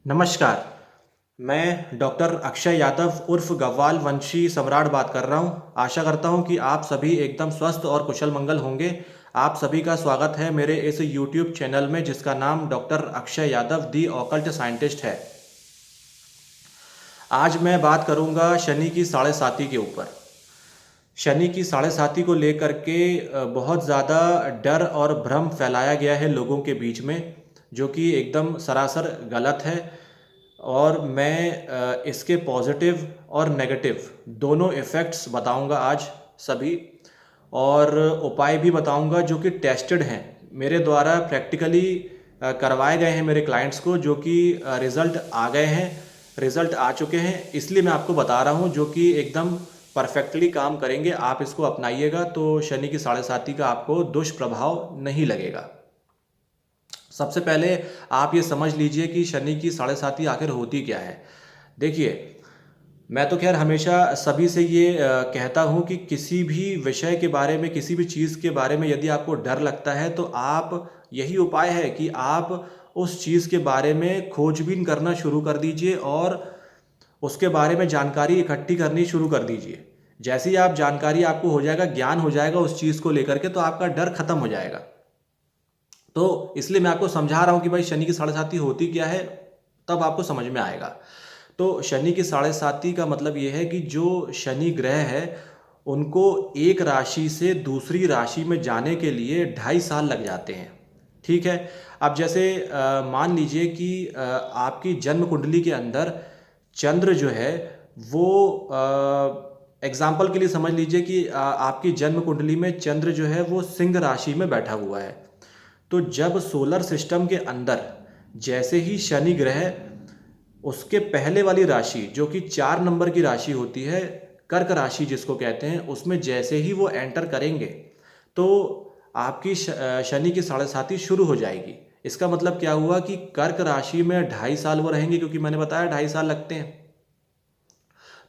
नमस्कार। मैं डॉक्टर अक्षय यादव उर्फ गव्वाल वंशी सम्राट बात कर रहा हूँ। आशा करता हूँ कि आप सभी एकदम स्वस्थ और कुशल मंगल होंगे। आप सभी का स्वागत है मेरे इस यूट्यूब चैनल में जिसका नाम डॉक्टर अक्षय यादव दी ऑकल्ट साइंटिस्ट है। आज मैं बात करूँगा शनि की साढ़े साती के ऊपर। शनि की साढ़े साती को लेकर के बहुत ज़्यादा डर और भ्रम फैलाया गया है लोगों के बीच में, जो कि एकदम सरासर गलत है। और मैं इसके पॉजिटिव और नेगेटिव दोनों इफ़ेक्ट्स बताऊंगा आज सभी, और उपाय भी बताऊंगा जो कि टेस्टेड हैं, मेरे द्वारा प्रैक्टिकली करवाए गए हैं मेरे क्लाइंट्स को, जो कि रिज़ल्ट आ गए हैं, रिज़ल्ट आ चुके हैं। इसलिए मैं आपको बता रहा हूं, जो कि एकदम परफेक्टली काम करेंगे। आप इसको अपनाइएगा तो शनि की साढ़े साती का आपको दुष्प्रभाव नहीं लगेगा। सबसे पहले आप ये समझ लीजिए कि शनि की साढ़े साती आखिर होती क्या है। देखिए, मैं तो खैर हमेशा सभी से ये कहता हूँ कि किसी भी विषय के बारे में, किसी भी चीज़ के बारे में यदि आपको डर लगता है तो आप, यही उपाय है कि आप उस चीज़ के बारे में खोजबीन करना शुरू कर दीजिए और उसके बारे में जानकारी इकट्ठी करनी शुरू कर दीजिए। जैसे ही आप जानकारी आपको हो जाएगा, ज्ञान हो जाएगा उस चीज़ को लेकर के, तो आपका डर खत्म हो जाएगा। तो इसलिए मैं आपको समझा रहा हूँ कि भाई शनि की साढ़े साती होती क्या है, तब आपको समझ में आएगा। तो शनि की साढ़े साती का मतलब ये है कि जो शनि ग्रह है उनको एक राशि से दूसरी राशि में जाने के लिए 2.5 साल लग जाते हैं। ठीक है। अब जैसे मान लीजिए कि आपकी जन्म कुंडली के अंदर चंद्र जो है वो, एग्जाम्पल के लिए समझ लीजिए कि आपकी जन्म कुंडली में चंद्र जो है वो सिंह राशि में बैठा हुआ है। तो जब सोलर सिस्टम के अंदर जैसे ही शनि ग्रह उसके पहले वाली राशि, जो कि 4 नंबर की राशि होती है, कर्क राशि जिसको कहते हैं, उसमें जैसे ही वो एंटर करेंगे तो आपकी शनि की साढ़े साती शुरू हो जाएगी। इसका मतलब क्या हुआ कि कर्क राशि में 2.5 साल वो रहेंगे, क्योंकि मैंने बताया 2.5 साल लगते हैं।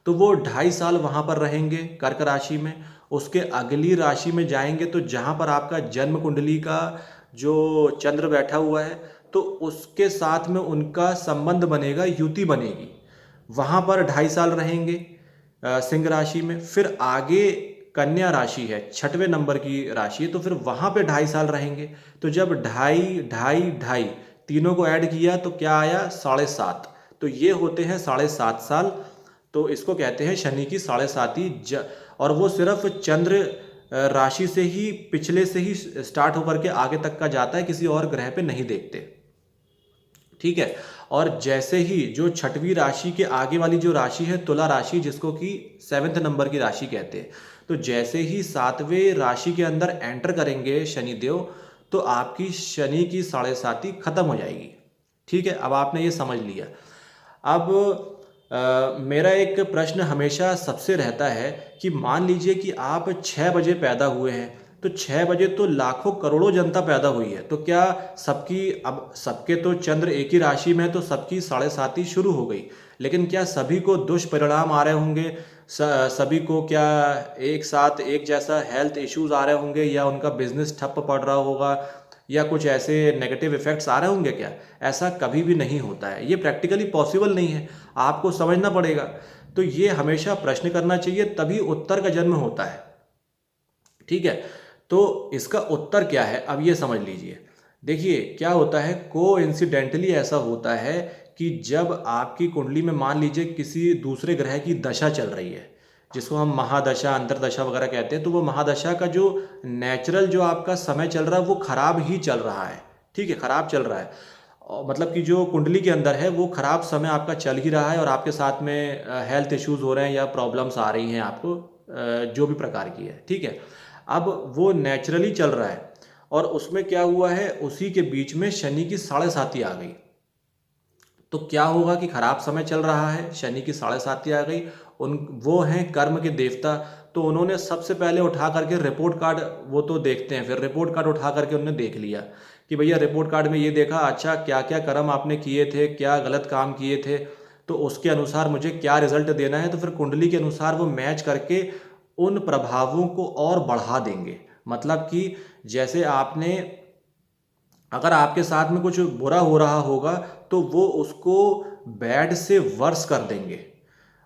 तो वो 2.5 साल वहाँ पर रहेंगे कर्क राशि में। उसके अगली राशि में जाएंगे तो जहाँ पर आपका जन्म कुंडली का जो चंद्र बैठा हुआ है, तो उसके साथ में उनका संबंध बनेगा, युति बनेगी। वहाँ पर 2.5 साल रहेंगे सिंह राशि में। फिर आगे कन्या राशि है, 6वें नंबर की राशि है, तो फिर वहाँ पे 2.5 साल रहेंगे। तो जब ढाई ढाई ढाई तीनों को ऐड किया तो क्या आया, 7.5। तो ये होते हैं 7.5 साल। तो इसको कहते हैं शनि की साढ़े साती। और वो सिर्फ चंद्र राशि से ही, पिछले से ही स्टार्ट होकर के आगे तक का जाता है, किसी और ग्रह पे नहीं देखते। ठीक है। और जैसे ही जो 6वीं राशि के आगे वाली जो राशि है, तुला राशि, जिसको कि 7वें नंबर की राशि कहते हैं, तो जैसे ही 7वें राशि के अंदर एंटर करेंगे शनिदेव, तो आपकी शनि की साढ़े साती खत्म हो जाएगी। ठीक है। अब आपने ये समझ लिया। अब मेरा एक प्रश्न हमेशा सबसे रहता है कि मान लीजिए कि आप 6 बजे पैदा हुए हैं, तो 6 बजे तो लाखों करोड़ों जनता पैदा हुई है, तो क्या सबकी, अब सबके तो चंद्र एक ही राशि में है, तो सबकी साढ़े साती शुरू हो गई, लेकिन क्या सभी को दुष्परिणाम आ रहे होंगे? सभी को क्या एक साथ एक जैसा हेल्थ इश्यूज आ रहे होंगे, या उनका बिजनेस ठप पड़ रहा होगा, या कुछ ऐसे नेगेटिव इफेक्ट्स आ रहे होंगे? क्या ऐसा कभी भी नहीं होता है, ये प्रैक्टिकली पॉसिबल नहीं है, आपको समझना पड़ेगा। तो ये हमेशा प्रश्न करना चाहिए, तभी उत्तर का जन्म होता है। ठीक है। तो इसका उत्तर क्या है, अब ये समझ लीजिए। देखिए क्या होता है, को इंसिडेंटली ऐसा होता है कि जब आपकी कुंडली में मान लीजिए किसी दूसरे ग्रह की दशा चल रही है, जिसको हम महादशा, अंतरदशा वगैरह कहते हैं, तो वो महादशा का जो नेचुरल जो आपका समय चल रहा है वो खराब ही चल रहा है। ठीक है, खराब चल रहा है। मतलब कि जो कुंडली के अंदर है वो खराब समय आपका चल ही रहा है, और आपके साथ में हेल्थ इश्यूज हो रहे हैं या प्रॉब्लम्स आ रही हैं आपको, जो भी प्रकार की है। ठीक है। अब वो नेचुरली चल रहा है, और उसमें क्या हुआ है, उसी के बीच में शनि की साढ़े साती आ गई। तो क्या होगा कि खराब समय चल रहा है, शनि की साढ़े साती आ गई। उन वो हैं कर्म के देवता, तो उन्होंने सबसे पहले उठा करके रिपोर्ट कार्ड, वो तो देखते हैं, फिर रिपोर्ट कार्ड उठा करके उन्होंने देख लिया कि भैया रिपोर्ट कार्ड में ये देखा, अच्छा क्या क्या कर्म आपने किए थे, क्या गलत काम किए थे, तो उसके अनुसार मुझे क्या रिजल्ट देना है। तो फिर कुंडली के अनुसार वो मैच करके उन प्रभावों को और बढ़ा देंगे। मतलब कि जैसे आपने, अगर आपके साथ में कुछ बुरा हो रहा होगा, तो तो वो उसको बैड से वर्स कर देंगे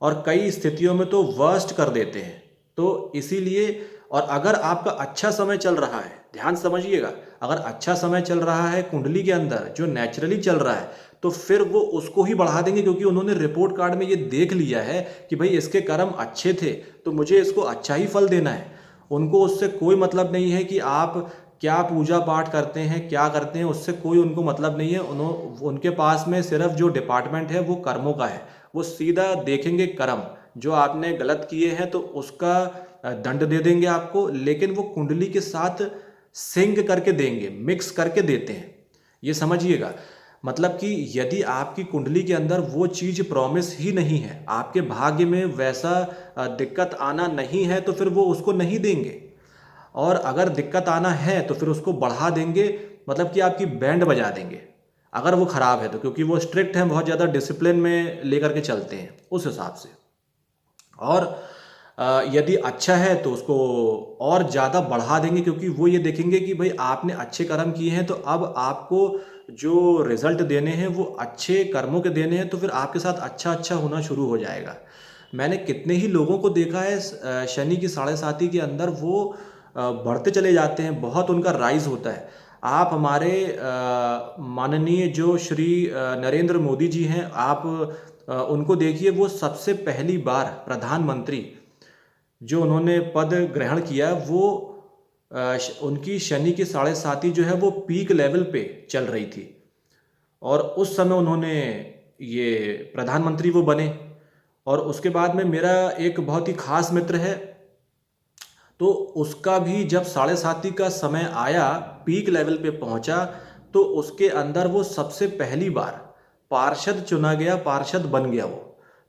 और कई स्थितियों में तो वर्स्ट कर देते हैं। तो इसीलिए, और अगर आपका अच्छा समय चल रहा है, ध्यान समझिएगा, अगर अच्छा समय चल रहा है कुंडली के अंदर जो नेचुरली चल रहा है, तो फिर वो उसको ही बढ़ा देंगे, क्योंकि उन्होंने रिपोर्ट कार्ड में ये देख लिया है कि भाई इसके कर्म अच्छे थे तो मुझे इसको अच्छा ही फल देना है। उनको उससे कोई मतलब नहीं है कि आप क्या पूजा पाठ करते हैं, क्या करते हैं, उससे कोई उनको मतलब नहीं है। उनके पास में सिर्फ जो डिपार्टमेंट है वो कर्मों का है। वो सीधा देखेंगे कर्म जो आपने गलत किए हैं तो उसका दंड दे देंगे आपको, लेकिन वो कुंडली के साथ सिंक करके देंगे, मिक्स करके देते हैं। ये समझिएगा, मतलब कि यदि आपकी कुंडली के अंदर वो चीज प्रॉमिस ही नहीं है, आपके भाग्य में वैसा दिक्कत आना नहीं है, तो फिर वो उसको नहीं देंगे। और अगर दिक्कत आना है तो फिर उसको बढ़ा देंगे, मतलब कि आपकी बैंड बजा देंगे अगर वो खराब है तो, क्योंकि वो स्ट्रिक्ट हैं, बहुत ज़्यादा डिसिप्लिन में लेकर के चलते हैं उस हिसाब से। और यदि अच्छा है तो उसको और ज़्यादा बढ़ा देंगे, क्योंकि वो ये देखेंगे कि भाई आपने अच्छे कर्म किए हैं तो अब आपको जो रिजल्ट देने हैं वो अच्छे कर्मों के देने हैं, तो फिर आपके साथ अच्छा अच्छा होना शुरू हो जाएगा। मैंने कितने ही लोगों को देखा है शनि की साढ़े साती के अंदर वो बढ़ते चले जाते हैं, बहुत उनका राइज होता है। आप हमारे माननीय जो श्री नरेंद्र मोदी जी हैं, आप उनको देखिए, वो सबसे पहली बार प्रधानमंत्री जो उन्होंने पद ग्रहण किया, वो उनकी शनि की साढ़े साती जो है वो पीक लेवल पे चल रही थी, और उस समय उन्होंने ये प्रधानमंत्री वो बने। और उसके बाद में मेरा एक बहुत ही खास मित्र है, तो उसका भी जब साढ़े साती का समय आया, पीक लेवल पे पहुंचा, तो उसके अंदर वो सबसे पहली बार पार्षद चुना गया, पार्षद बन गया वो।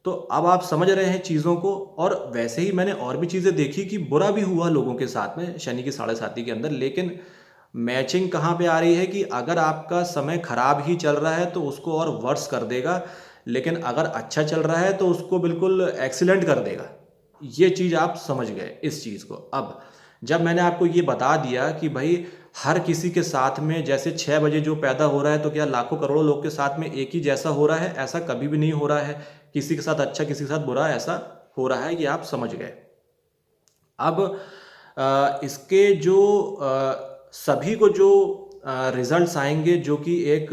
तो अब आप समझ रहे हैं चीज़ों को। और वैसे ही मैंने और भी चीज़ें देखी कि बुरा भी हुआ लोगों के साथ में शनि की साढ़े साती के अंदर, लेकिन मैचिंग कहाँ पे आ रही है कि अगर आपका समय खराब ही चल रहा है तो उसको और वर्स कर देगा, लेकिन अगर अच्छा चल रहा है तो उसको बिल्कुल एक्सीलेंट कर देगा। ये चीज़ आप समझ गए इस चीज़ को। अब जब मैंने आपको ये बता दिया कि भाई हर किसी के साथ में जैसे 6 बजे जो पैदा हो रहा है, तो क्या लाखों करोड़ों लोग के साथ में एक ही जैसा हो रहा है? ऐसा कभी भी नहीं हो रहा है। किसी के साथ अच्छा, किसी के साथ बुरा, ऐसा हो रहा है, ये आप समझ गए। अब इसके जो सभी को जो रिजल्ट्स आएंगे, जो कि एक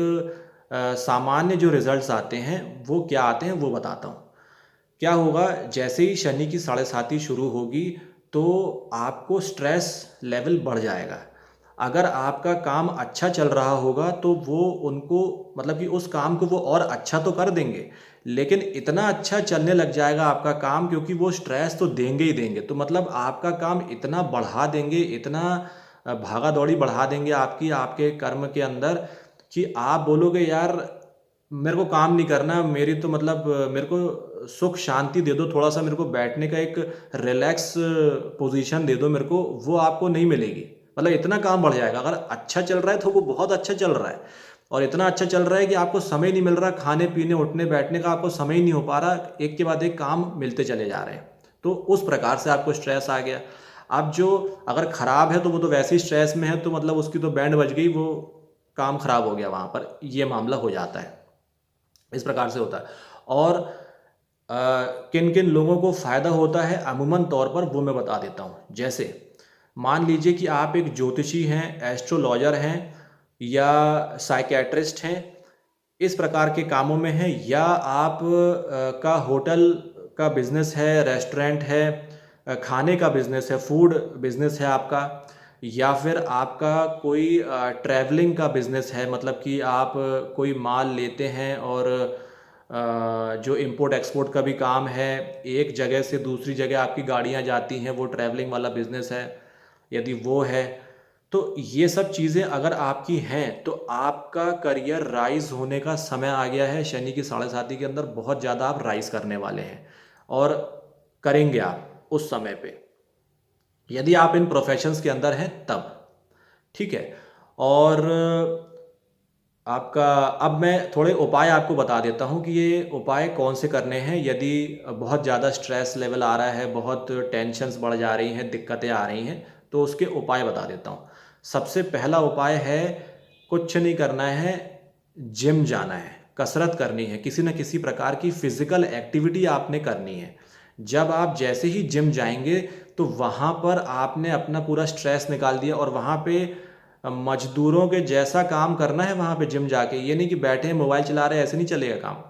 सामान्य जो रिजल्ट्स आते हैं वो क्या आते हैं वो बताता हूँ। क्या होगा, जैसे ही शनि की साढ़े साती शुरू होगी तो आपको स्ट्रेस लेवल बढ़ जाएगा। अगर आपका काम अच्छा चल रहा होगा तो वो उनको, मतलब कि उस काम को वो और अच्छा तो कर देंगे, लेकिन इतना अच्छा चलने लग जाएगा आपका काम, क्योंकि वो स्ट्रेस तो देंगे ही देंगे। तो मतलब आपका काम इतना बढ़ा देंगे, इतना भागा दौड़ी बढ़ा देंगे आपकी, आपके कर्म के अंदर, कि आप बोलोगे यार मेरे को काम नहीं करना, मेरी तो मतलब मेरे को सुख शांति दे दो, थोड़ा सा मेरे को बैठने का एक रिलैक्स पोजीशन दे दो मेरे को, वो आपको नहीं मिलेगी। मतलब इतना काम बढ़ जाएगा। अगर अच्छा चल रहा है तो वो बहुत अच्छा चल रहा है, और इतना अच्छा चल रहा है कि आपको समय नहीं मिल रहा, खाने पीने उठने बैठने का आपको समय ही नहीं हो पा रहा, एक के बाद एक काम मिलते चले जा रहे हैं। तो उस प्रकार से आपको स्ट्रेस आ गया। अब जो अगर खराब है तो वो तो वैसे ही स्ट्रेस में है, तो मतलब उसकी तो बैंड बज गई, वो काम खराब हो गया वहाँ पर, ये मामला हो जाता है। इस प्रकार से होता है। और किन किन लोगों को फ़ायदा होता है अमूमन तौर पर वो मैं बता देता हूँ। जैसे मान लीजिए कि आप एक ज्योतिषी हैं, एस्ट्रोलॉजर हैं, या साइकेट्रिस्ट हैं, इस प्रकार के कामों में हैं, या आप का होटल का बिजनेस है, रेस्टोरेंट है, खाने का बिजनेस है, फूड बिजनेस है आपका, या फिर आपका कोई ट्रैवलिंग का बिजनेस है, मतलब कि आप कोई माल लेते हैं और जो इंपोर्ट एक्सपोर्ट का भी काम है, एक जगह से दूसरी जगह आपकी गाड़ियां जाती हैं, वो ट्रैवलिंग वाला बिजनेस है, यदि वो है, तो ये सब चीज़ें अगर आपकी हैं तो आपका करियर राइज होने का समय आ गया है। शनि की साढ़े साती के अंदर बहुत ज़्यादा आप राइज करने वाले हैं, और करेंगे आप उस समय पे, यदि आप इन प्रोफेशंस के अंदर हैं तब। ठीक है। और आपका, अब मैं थोड़े उपाय आपको बता देता हूँ कि ये उपाय कौन से करने हैं यदि बहुत ज़्यादा स्ट्रेस लेवल आ रहा है, बहुत टेंशन्स बढ़ जा रही हैं, दिक्कतें आ रही हैं, तो उसके उपाय बता देता हूँ। सबसे पहला उपाय है, कुछ नहीं करना है, जिम जाना है। कसरत करनी है, किसी न किसी प्रकार की फिजिकल एक्टिविटी आपने करनी है। जब आप जैसे ही जिम जाएंगे तो वहाँ पर आपने अपना पूरा स्ट्रेस निकाल दिया और वहाँ पे मजदूरों के जैसा काम करना है। वहाँ पे जिम जाके ये नहीं कि बैठे हैं मोबाइल चला रहे हैं, ऐसे नहीं चलेगा काम।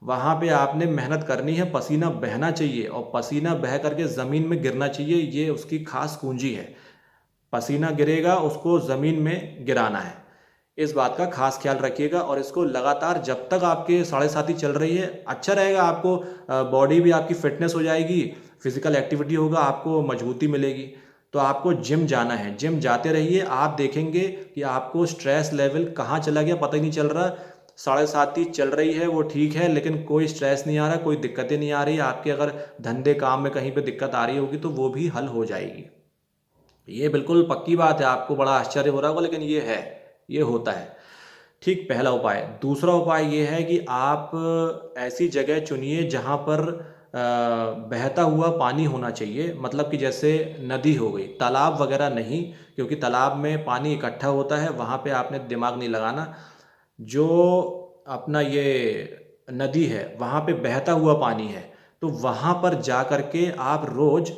वहाँ पे आपने मेहनत करनी है, पसीना बहना चाहिए और पसीना बह करके ज़मीन में गिरना चाहिए। ये उसकी खास कुंजी है। पसीना गिरेगा उसको ज़मीन में गिराना है। इस बात का खास ख्याल रखिएगा और इसको लगातार जब तक आपके 7.5 चल रही है अच्छा रहेगा। आपको बॉडी भी आपकी फिटनेस हो जाएगी, फिजिकल एक्टिविटी होगा, आपको मजबूती मिलेगी। तो आपको जिम जाना है, जिम जाते रहिए। आप देखेंगे कि आपको स्ट्रेस लेवल कहाँ चला गया पता ही नहीं चल रहा। 7.5 चल रही है वो ठीक है, लेकिन कोई स्ट्रेस नहीं आ रहा, कोई दिक्कतें नहीं आ रही। आपके अगर धंधे काम में कहीं पे दिक्कत आ रही होगी तो वो भी हल हो जाएगी। ये बिल्कुल पक्की बात है। आपको बड़ा आश्चर्य हो रहा होगा लेकिन ये है, ये होता है। ठीक, पहला उपाय। दूसरा उपाय ये है कि आप ऐसी जगह चुनिए जहाँ पर बहता हुआ पानी होना चाहिए। मतलब कि जैसे नदी हो गई, तालाब वगैरह नहीं, क्योंकि तालाब में पानी इकट्ठा होता है, वहाँ पे आपने दिमाग नहीं लगाना। जो अपना ये नदी है वहाँ पे बहता हुआ पानी है, तो वहाँ पर जा कर के आप रोज़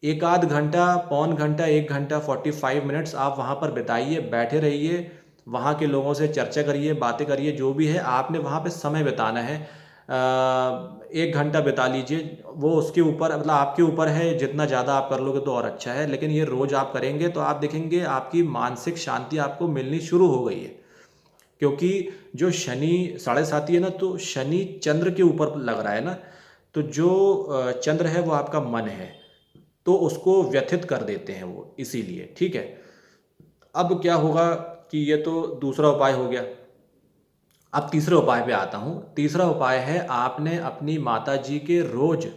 एक आध घंटा, पौन घंटा, 1 घंटा 45 मिनट्स आप वहाँ पर बिताइए, बैठे रहिए, वहाँ के लोगों से चर्चा करिए, बातें करिए, जो भी है आपने वहाँ पे समय बिताना है। 1 घंटा बिता लीजिए, वो उसके ऊपर मतलब आपके ऊपर है। जितना ज़्यादा आप कर लोगे तो और अच्छा है, लेकिन ये रोज़ आप करेंगे तो आप देखेंगे आपकी मानसिक शांति आपको मिलनी शुरू हो गई है। क्योंकि जो शनि 7.5 है ना, तो शनि चंद्र के ऊपर लग रहा है ना, तो जो चंद्र है वो आपका मन है, तो उसको व्यथित कर देते हैं वो, इसीलिए। ठीक है, अब क्या होगा कि ये तो दूसरा उपाय हो गया। अब तीसरे उपाय पे आता हूँ। तीसरा उपाय है आपने अपनी माता जी के रोज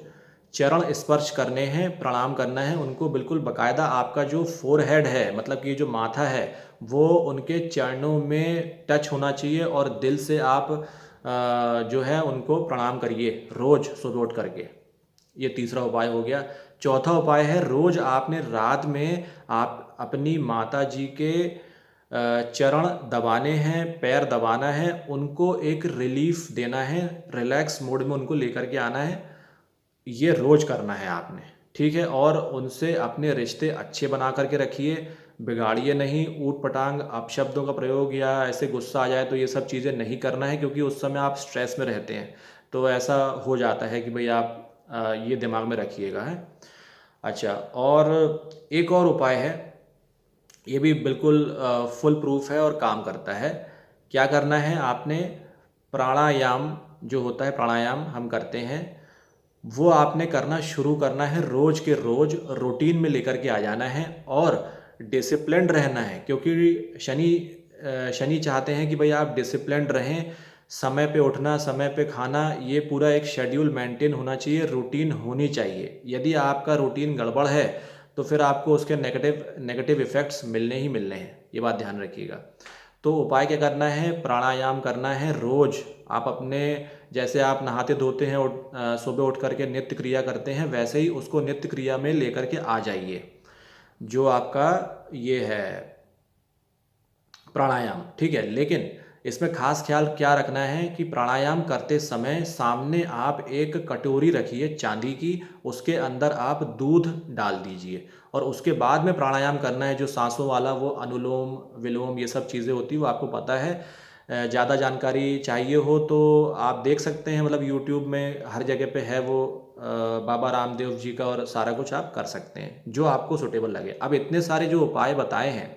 चरण स्पर्श करने हैं, प्रणाम करना है उनको बिल्कुल बकायदा। आपका जो फोरहेड है, मतलब कि जो माथा है, वो उनके चरणों में टच होना चाहिए और दिल से आप जो है उनको प्रणाम करिए रोज सुबह उठ करके। ये तीसरा उपाय हो गया। चौथा उपाय है रोज आपने रात में आप अपनी माता जी के चरण दबाने हैं, पैर दबाना है, उनको एक रिलीफ देना है, रिलैक्स मोड में उनको लेकर के आना है। ये रोज करना है आपने, ठीक है। और उनसे अपने रिश्ते अच्छे बना करके रखिए, बिगाड़िए नहीं। ऊट पटांग अपशब्दों का प्रयोग या ऐसे गुस्सा आ जाए तो ये सब चीज़ें नहीं करना है, क्योंकि उस समय आप स्ट्रेस में रहते हैं, तो ऐसा हो जाता है कि भाई आप ये दिमाग में रखिएगा है। अच्छा, और एक और उपाय है, ये भी बिल्कुल फुल प्रूफ है और काम करता है। क्या करना है आपने, प्राणायाम जो होता है, प्राणायाम हम करते हैं, वो आपने करना शुरू करना है। रोज के रोज रूटीन में लेकर के आ जाना है और डिसिप्लिन्ड रहना है। क्योंकि शनि चाहते हैं कि भाई आप डिसिप्लिन्ड रहें, समय पे उठना, समय पे खाना, ये पूरा एक शेड्यूल मेंटेन होना चाहिए, रूटीन होनी चाहिए। यदि आपका रूटीन गड़बड़ है तो फिर आपको उसके नेगेटिव नेगेटिव इफ़ेक्ट्स मिलने ही मिलने हैं, ये बात ध्यान रखिएगा। तो उपाय क्या करना है, प्राणायाम करना है रोज़। आप अपने, जैसे आप नहाते धोते हैं, सुबह उठ करके नित्य क्रिया करते हैं, वैसे ही उसको नित्य क्रिया में लेकर के आ जाइए, जो आपका ये है प्राणायाम। ठीक है, लेकिन इसमें खास ख्याल क्या रखना है कि प्राणायाम करते समय सामने आप एक कटोरी रखिए चांदी की, उसके अंदर आप दूध डाल दीजिए और उसके बाद में प्राणायाम करना है। जो सांसों वाला वो अनुलोम विलोम ये सब चीज़ें होती है वो आपको पता है। ज़्यादा जानकारी चाहिए हो तो आप देख सकते हैं, मतलब यूट्यूब में हर जगह पे है वो, बाबा रामदेव जी का, और सारा कुछ आप कर सकते हैं जो आपको सुटेबल लगे। अब इतने सारे जो उपाय बताए हैं,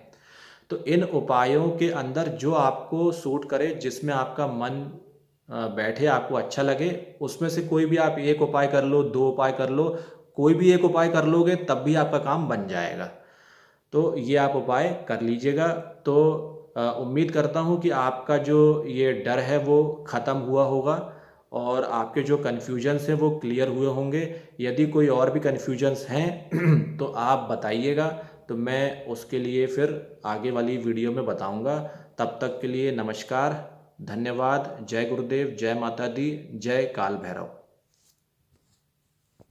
तो इन उपायों के अंदर जो आपको सूट करे, जिसमें आपका मन बैठे, आपको अच्छा लगे, उसमें से कोई भी आप एक उपाय कर लो, 2 उपाय कर लो, कोई भी एक उपाय कर लोगे तब भी आपका काम बन जाएगा। तो ये आप उपाय कर लीजिएगा। तो उम्मीद करता हूँ कि आपका जो ये डर है वो ख़त्म हुआ होगा और आपके जो कन्फ्यूजन्स हैं वो क्लियर हुए होंगे। यदि कोई और भी कन्फ्यूजन्स हैं तो आप बताइएगा, तो मैं उसके लिए फिर आगे वाली वीडियो में बताऊंगा। तब तक के लिए नमस्कार, धन्यवाद, जय गुरुदेव, जय माता दी, जय काल भैरव।